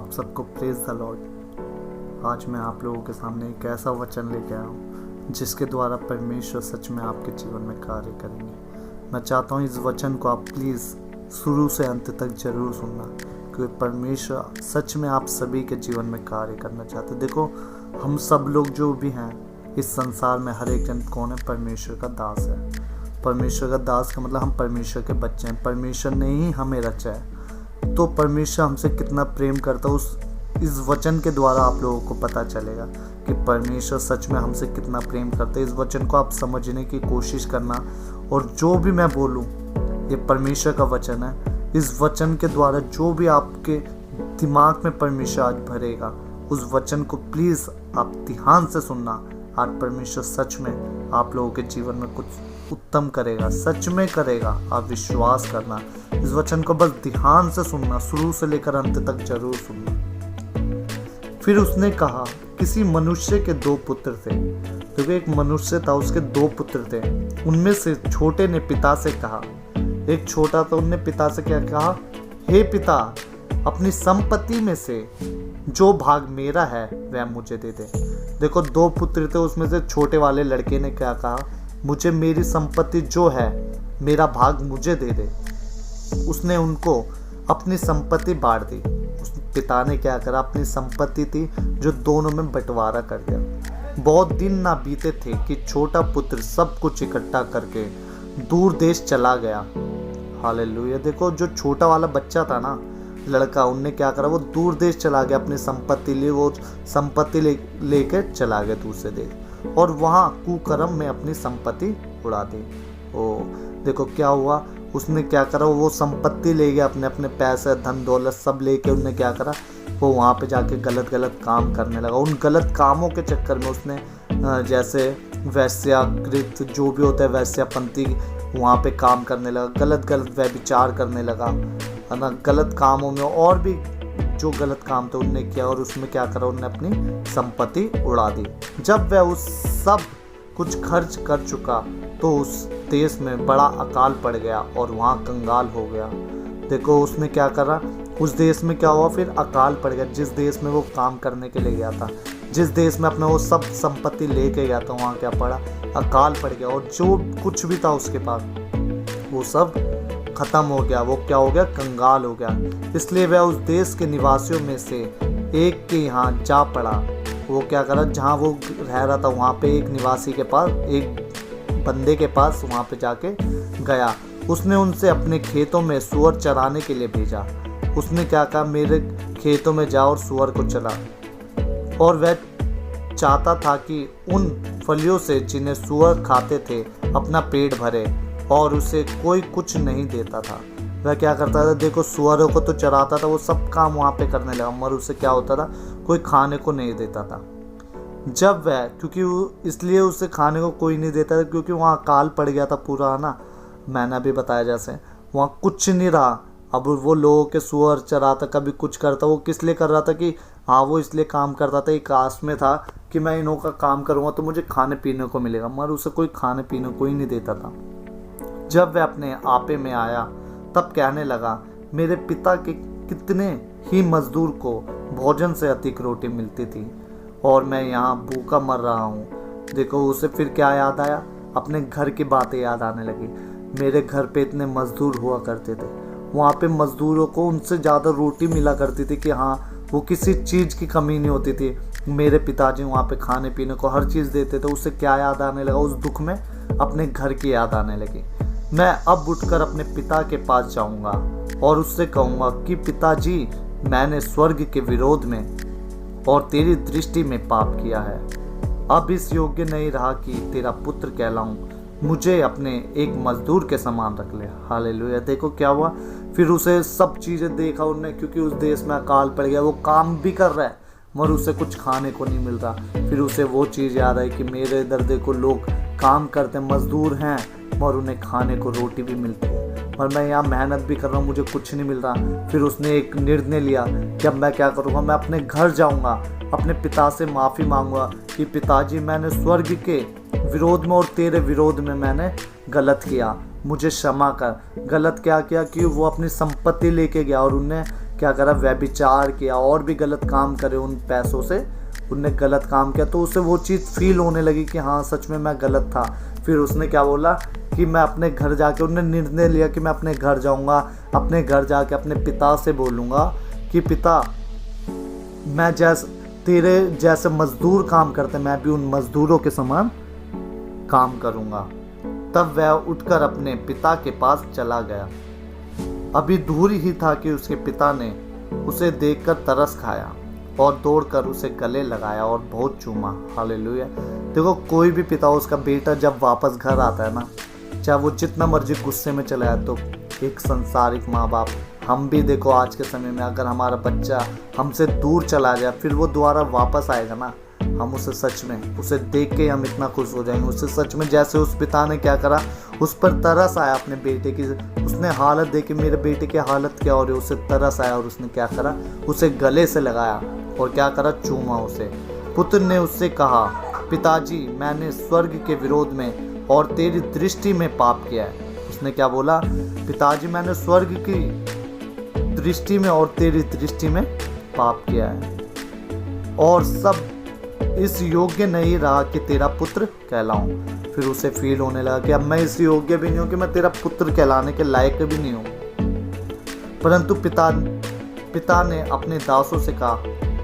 आप सबको praise the Lord. आज मैं आप लोगों के सामने एक ऐसा वचन लेके आया हूँ जिसके द्वारा परमेश्वर सच में आपके जीवन में कार्य करेंगे। मैं चाहता हूँ इस वचन को आप प्लीज़ शुरू से अंत तक जरूर सुनना, क्योंकि परमेश्वर सच में आप सभी के जीवन में कार्य करना चाहते। देखो, हम सब लोग जो भी हैं इस संसार में, हर एक जन कौन है? परमेश्वर का दास है। परमेश्वर का दास का मतलब हम परमेश्वर के बच्चे हैं। परमेश्वर ने ही हमें रचा है, तो परमेश्वर हमसे कितना प्रेम करता है इस वचन के द्वारा आप लोगों को पता चलेगा कि परमेश्वर सच में हमसे कितना प्रेम करता है। इस वचन को आप समझने की कोशिश करना, और जो भी मैं बोलूं ये परमेश्वर का वचन है। इस वचन के द्वारा जो भी आपके दिमाग में परमेश्वर आज भरेगा, उस वचन को प्लीज़ आप ध्यान से सुनना। आज परमेश्वर सच में आप लोगों के जीवन में कुछ उत्तम करेगा, सच में करेगा। आप विश्वास करना, इस वचन को बस ध्यान से सुनना, शुरू से लेकर अंत तक जरूर सुनना। फिर उसने कहा, किसी मनुष्य के 2 पुत्र थे। क्योंकि एक मनुष्य था, उसके 2 पुत्र थे। उनमें से छोटे ने पिता से कहा, एक छोटा था, उनने पिता से क्या कहा? हे पिता, अपनी संपत्ति में से जो भाग मेरा है वह मुझे दे दे। देखो, 2 पुत्र थे, उसमें से छोटे वाले लड़के ने क्या कहा? मुझे मेरी संपत्ति जो है, मेरा भाग मुझे दे दे। उसने उनको अपनी संपत्ति बांट दी। उस पिता ने क्या करा? अपनी संपत्ति थी जो दोनों में बंटवारा कर दिया। बहुत दिन ना बीते थे कि छोटा पुत्र सब कुछ इकट्ठा करके दूर देश चला गया। हालेलुया। देखो, जो छोटा वाला बच्चा था ना, लड़का, उनने क्या करा? वो दूर देश चला गया अपनी संपत्ति लिए। वो संपत्ति लेकर चला गया दूसरे देश, और वहाँ कुकर्म में अपनी संपत्ति उड़ा दी। ओ देखो क्या हुआ, उसने क्या करा? वो संपत्ति ले गया, अपने अपने पैसे, धन दौलत सब लेके उनने क्या करा? वो वहाँ पे जाके गलत काम करने लगा। उन गलत कामों के चक्कर में उसने जैसे वैश्याकृत जो भी होता है, वैश्यापंथी, वहाँ पे काम करने लगा। गलत व्यभिचार करने लगा, है ना। गलत कामों में और भी जो गलत काम थे उनने किया, और उसमें क्या करा? उन्होंने अपनी संपत्ति उड़ा दी। जब वह उस सब कुछ खर्च कर चुका तो उस देश में बड़ा अकाल पड़ गया और वहाँ कंगाल हो गया। देखो, उसने क्या करा? उस देश में क्या हुआ? फिर अकाल पड़ गया। जिस देश में वो काम करने के लिए गया था, जिस देश में अपना वो सब संपत्ति लेके गया था, वहाँ क्या पड़ा? अकाल पड़ गया, और जो कुछ भी था उसके पास वो सब खत्म हो गया। वो क्या हो गया? कंगाल हो गया। इसलिए वह उस देश के निवासियों में से एक के यहाँ जा पड़ा। वो क्या करा? जहाँ वो रह रहा था वहाँ पे एक निवासी के पास, एक बंदे के पास वहाँ पे जाके गया। उसने उनसे अपने खेतों में सूअर चराने के लिए भेजा। उसने क्या कहा? मेरे खेतों में जा और सूअर को चरा। और वह चाहता था कि उन फलियों से जिन्हें सूअर खाते थे अपना पेट भरे, और उसे कोई कुछ नहीं देता था। वह क्या करता था? देखो, सूअरों को तो चराता था, वो सब काम वहाँ पे करने लगा, मगर उससे क्या होता था? कोई खाने को नहीं देता था। जब वह, क्योंकि इसलिए उसे खाने को कोई नहीं देता था क्योंकि वहाँ अकाल पड़ गया था पूरा, ना। मैंने अभी बताया जैसे वहाँ कुछ नहीं रहा। अब वो लोगों के सूअर चराता, कभी कुछ करता। वो किस लिए कर रहा था? कि हाँ, वो इसलिए काम करता था, एक आस में था कि मैं इन्हों का काम करूँगा तो मुझे खाने पीने को मिलेगा, मगर उसे कोई खाने पीने को ही नहीं देता था। जब वह अपने आपे में आया तब कहने लगा, मेरे पिता के कितने ही मजदूर को भोजन से अधिक रोटी मिलती थी, और मैं यहाँ भूखा मर रहा हूँ। देखो, उसे फिर क्या याद आया? अपने घर की बातें याद आने लगी। मेरे घर पे इतने मजदूर हुआ करते थे, वहाँ पे मजदूरों को उनसे ज़्यादा रोटी मिला करती थी कि हाँ, वो किसी चीज़ की कमी नहीं होती थी। मेरे पिताजी वहाँ पे खाने पीने को हर चीज़ देते थे। उसे क्या याद आने लगा? उस दुख में अपने घर की याद आने लगी। मैं अब उठकर अपने पिता के पास जाऊँगा और उससे कहूँगा कि पिताजी, मैंने स्वर्ग के विरोध में और तेरी दृष्टि में पाप किया है। अब इस योग्य नहीं रहा कि तेरा पुत्र कहलाऊं। मुझे अपने एक मजदूर के समान रख ले। हालेलुया। देखो क्या हुआ? फिर उसे सब चीज़ें देखा उन्होंने, क्योंकि उस देश में अकाल पड़ गया। वो काम भी कर रहा है मगर उसे कुछ खाने को नहीं मिल रहा। फिर उसे वो चीज़ याद आई कि मेरे इधर देखो, लोग काम करते, मजदूर हैं, और उन्हें खाने को रोटी भी मिलती है, और मैं यहाँ मेहनत भी कर रहा हूँ, मुझे कुछ नहीं मिल रहा। फिर उसने एक निर्णय लिया कि अब मैं क्या करूँगा? मैं अपने घर जाऊँगा, अपने पिता से माफ़ी मांगूंगा कि पिताजी, मैंने स्वर्ग के विरोध में और तेरे विरोध में मैंने गलत किया, मुझे क्षमा कर। गलत क्या किया? कि वो अपनी संपत्ति लेके गया और उनने क्या करा, व्यभिचार किया और भी गलत काम करे उन पैसों से, उनने गलत काम किया। तो उसे वो चीज़ फील होने लगी कि हाँ सच में मैं गलत था। फिर उसने क्या बोला कि मैं अपने घर जाके, उन्होंने निर्णय लिया कि मैं अपने घर जाऊंगा, अपने घर जाके अपने पिता से बोलूँगा कि पिता, मैं तेरे जैसे मजदूर काम करते, मैं भी उन मजदूरों के समान काम करूँगा। तब वह उठकर अपने पिता के पास चला गया। अभी दूर ही था कि उसके पिता ने उसे देखकर तरस खाया और दौड़कर उसे गले लगाया और बहुत चूमा। हालेलुया। देखो, कोई भी पिता, उसका बेटा जब वापस घर आता है ना, चाहे वो जितना मर्जी गुस्से में चला जाए, तो एक संसारिक माँ बाप, हम भी देखो आज के समय में अगर हमारा बच्चा हमसे दूर चला जाए, फिर वो दोबारा वापस आएगा ना, हम उसे सच में, उसे देख के हम इतना खुश हो जाएंगे। उसे सच में, जैसे उस पिता ने क्या करा, उस पर तरस आया अपने बेटे की, उसने हालत देखी, मेरे बेटे की हालत क्या हो रही है, उसे तरस आया और उसने क्या करा, उसे गले से लगाया और क्या करा, चूमा उसे। पुत्र ने उससे कहा, पिताजी, मैंने स्वर्ग के विरोध में और तेरी दृष्टि में पाप किया है। उसने क्या बोला, पिताजी, मैंने स्वर्ग की दृष्टि में और तेरी दृष्टि में पाप किया है और सब इस योग्य नहीं रहा कि तेरा पुत्र कहलाऊं। फिर उसे फील होने लगा कि अब मैं इस योग्य भी नहीं हूं कि मैं तेरा पुत्र कहलाने के लायक भी नहीं हूं। परंतु पिता ने अपने दासों से कहा,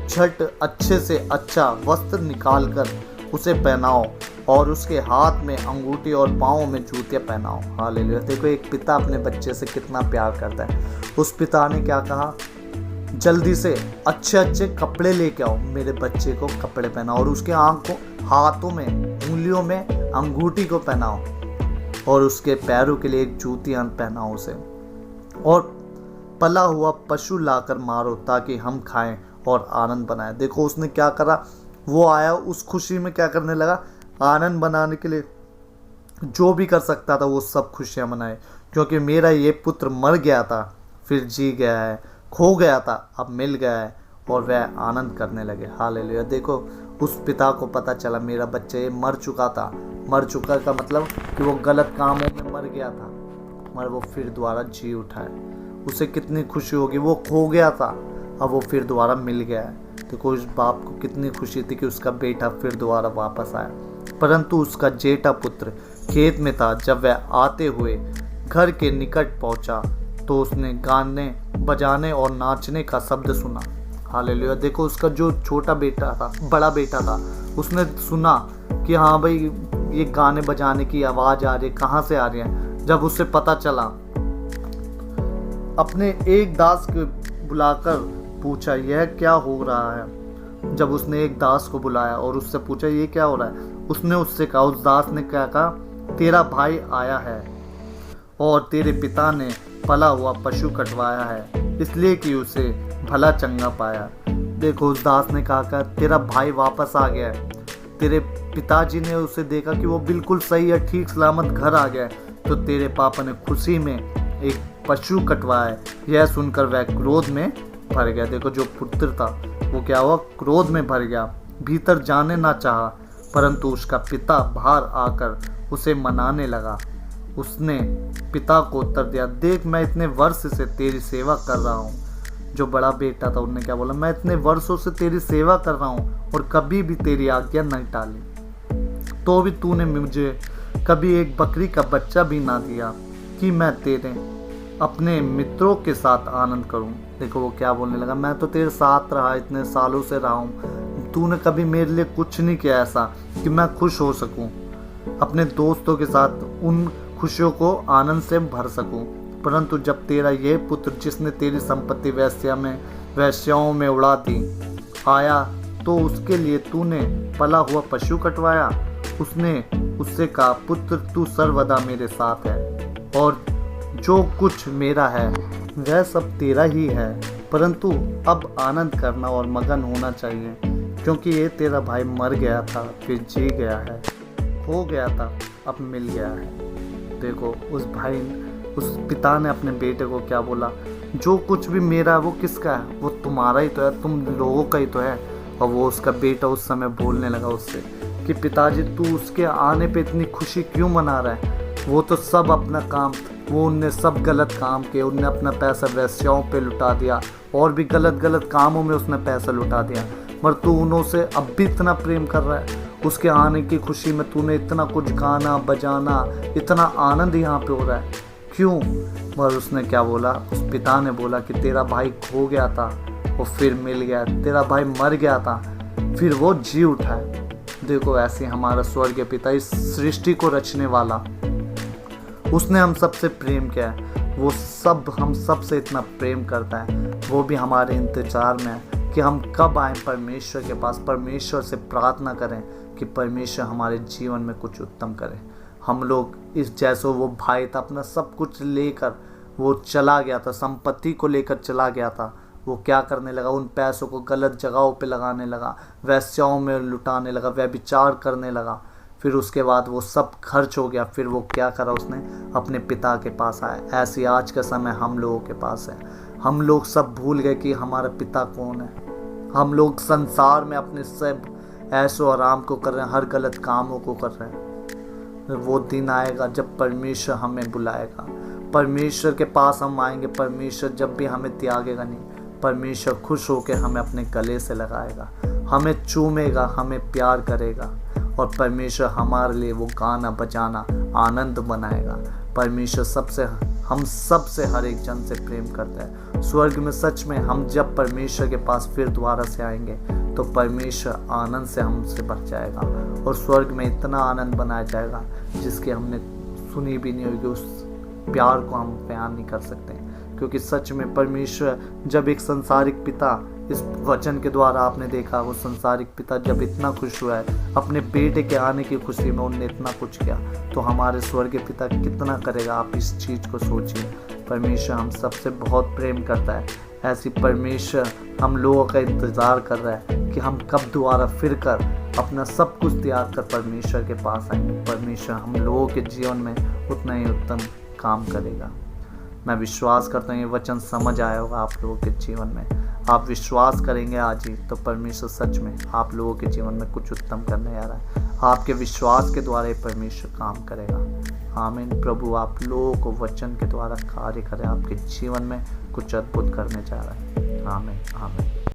झट अच्छे से अच्छा वस्त्र निकाल कर उसे पहनाओ और उसके हाथ में अंगूठी और पाँव में जूते पहनाओ। हालेलुया। देखो, एक पिता अपने बच्चे से कितना प्यार करता है। उस पिता ने क्या कहा, जल्दी से अच्छे अच्छे कपड़े लेके आओ, मेरे बच्चे को कपड़े पहनाओ और उसके आंखों, हाथों में, उंगलियों में अंगूठी को पहनाओ और उसके पैरों के लिए एक जूतियां पहनाओ उसे, और पला हुआ पशु लाकर मारो ताकि हम खाएं और आनंद बनाएं। देखो, उसने क्या करा, वो आया उस खुशी में क्या करने लगा, आनंद बनाने के लिए जो भी कर सकता था वो सब खुशियां मनाए, क्योंकि मेरा ये पुत्र मर गया था, फिर जी गया है, खो गया था, अब मिल गया है, और वह आनंद करने लगे। हालेलुया। देखो, उस पिता को पता चला मेरा बच्चा ये मर चुका था। मर चुका का मतलब कि वो गलत कामों में मर गया था, मगर वो फिर दोबारा जी उठा है। उसे कितनी खुशी होगी, वो खो गया था, अब वो फिर दोबारा मिल गया है। देखो, उस बाप को कितनी खुशी थी कि उसका बेटा फिर दोबारा वापस आया। परंतु उसका जेठा पुत्र खेत में था। जब वह आते हुए घर के निकट पहुंचा तो उसने गाने बजाने और नाचने का शब्द सुना। हालेलुया। देखो, उसका जो छोटा बेटा था, बड़ा बेटा था, उसने सुना कि हाँ भाई, ये गाने बजाने की आवाज़ आ रही है, कहाँ से आ रही है। जब उसे पता चला, अपने एक दास को बुलाकर पूछा, यह क्या हो रहा है। जब उसने एक दास को बुलाया और उससे पूछा, ये क्या हो रहा है, उसने उससे कहा, उस दास ने क्या कहा, तेरा भाई आया है और तेरे पिता ने पला हुआ पशु कटवाया है, इसलिए कि उसे भला चंगा पाया। देखो, उस दास ने कहा, तेरा भाई वापस आ गया है। तेरे पिताजी ने उसे देखा कि वो बिल्कुल सही है, ठीक सलामत घर आ गया है, तो तेरे पापा ने खुशी में एक पशु कटवाया है। यह सुनकर वह क्रोध में भर गया। देखो, जो पुत्र था वो क्या हुआ, क्रोध में भर गया, भीतर जाने ना चाहा। परंतु उसका पिता बाहर आकर उसे मनाने लगा। उसने पिता को उत्तर दिया, देख, मैं इतने वर्ष से तेरी सेवा कर रहा हूँ। जो बड़ा बेटा था उन्होंने क्या बोला, मैं इतने वर्षों से तेरी सेवा कर रहा हूँ और कभी भी तेरी आज्ञा नहीं टाली, तो भी तूने मुझे कभी एक बकरी का बच्चा भी ना दिया कि मैं तेरे अपने मित्रों के साथ आनंद करूं। देखो, वो क्या बोलने लगा, मैं तो तेरे साथ रहा, इतने सालों से रहा हूँ, तूने कभी मेरे लिए कुछ नहीं किया ऐसा कि मैं खुश हो सकूं, अपने दोस्तों के साथ उन खुशियों को आनंद से भर सकूं। परंतु जब तेरा ये पुत्र, जिसने तेरी संपत्ति वेश्याओं में उड़ा दी, आया, तो उसके लिए तूने पला हुआ पशु कटवाया। उसने उससे कहा, पुत्र, तू सर्वदा मेरे साथ है और जो कुछ मेरा है वह सब तेरा ही है, परंतु अब आनंद करना और मगन होना चाहिए, क्योंकि ये तेरा भाई मर गया था, फिर जी गया है, खो गया था, अब मिल गया है। देखो, उस पिता ने अपने बेटे को क्या बोला, जो कुछ भी मेरा है वो किसका है, वो तुम्हारा ही तो है, तुम लोगों का ही तो है। और वो उसका बेटा उस समय बोलने लगा उससे कि पिताजी, तू उसके आने पे इतनी खुशी क्यों मना रहा है, वो तो सब अपना काम, वो उनने सब गलत काम किए, उनने अपना पैसा वेश्याओं पे लुटा दिया और भी गलत गलत कामों में उसने पैसा लुटा दिया। मगर तू उन्हों से अब भी इतना प्रेम कर रहा है, उसके आने की खुशी में तूने इतना कुछ गाना बजाना, इतना आनंद यहाँ पे हो रहा है, क्यों? मगर उसने क्या बोला, उस पिता ने बोला कि तेरा भाई खो गया था वो फिर मिल गया, तेरा भाई मर गया था फिर वो जी उठा है। देखो ऐसे हमारा स्वर्गीय पिता, इस सृष्टि को रचने वाला, उसने हम सबसे प्रेम किया है, वो सब हम सबसे इतना प्रेम करता है। वो भी हमारे इंतजार में है कि हम कब आए परमेश्वर के पास, परमेश्वर से प्रार्थना करें कि परमेश्वर हमारे जीवन में कुछ उत्तम करे। हम लोग इस जैसे वो भाई था, अपना सब कुछ लेकर वो चला गया था, संपत्ति को लेकर चला गया था। वो क्या करने लगा, उन पैसों को गलत जगहों पे लगाने लगा, वेश्याओं में लुटाने लगा, व्यभिचार करने लगा। फिर उसके बाद वो सब खर्च हो गया। फिर वो क्या करा, उसने अपने पिता के पास आया। ऐसे आज का समय हम लोगों के पास है। हम लोग सब भूल गए कि हमारा पिता कौन है। हम लोग संसार में अपने सब ऐशो आराम को कर रहे हैं, हर गलत कामों को कर रहे हैं। वो दिन आएगा जब परमेश्वर हमें बुलाएगा, परमेश्वर के पास हम आएंगे। परमेश्वर जब भी हमें त्यागेगा नहीं, परमेश्वर खुश होकर हमें अपने गले से लगाएगा, हमें चूमेगा, हमें प्यार करेगा और परमेश्वर हमारे लिए वो गाना बजाना आनंद बनाएगा। परमेश्वर हम सबसे हर एक जन से प्रेम करता है। स्वर्ग में सच में हम जब परमेश्वर के पास फिर दोबारा से आएंगे तो परमेश्वर आनंद से हमसे भर जाएगा और स्वर्ग में इतना आनंद बनाया जाएगा जिसकी हमने सुनी भी नहीं होगी। उस प्यार को हम बयान नहीं कर सकते, क्योंकि सच में परमेश्वर जब एक संसारिक पिता, इस वचन के द्वारा आपने देखा, वो संसारिक पिता जब इतना खुश हुआ है अपने बेटे के आने की खुशी में, उनने इतना कुछ किया, तो हमारे स्वर्गीय पिता कितना करेगा। आप इस चीज़ को सोचिए। परमेश्वर हम सबसे बहुत प्रेम करता है। ऐसी परमेश्वर हम लोगों का इंतज़ार कर रहा है कि हम कब दोबारा फिर कर अपना सब कुछ त्याग कर परमेश्वर के पास आएंगे। परमेश्वर हम लोगों के जीवन में उतना ही उत्तम काम करेगा। मैं विश्वास करता हूँ ये वचन समझ आया होगा आप लोगों के जीवन में। आप विश्वास करेंगे आज ही तो परमेश्वर सच में आप लोगों के जीवन में कुछ उत्तम करने आ रहा है। आपके विश्वास के द्वारा ही परमेश्वर काम करेगा। आमीन। प्रभु आप लोगों को वचन के द्वारा कार्य करें, आपके जीवन में कुछ अद्भुत करने जा रहा है। आमीन आमीन।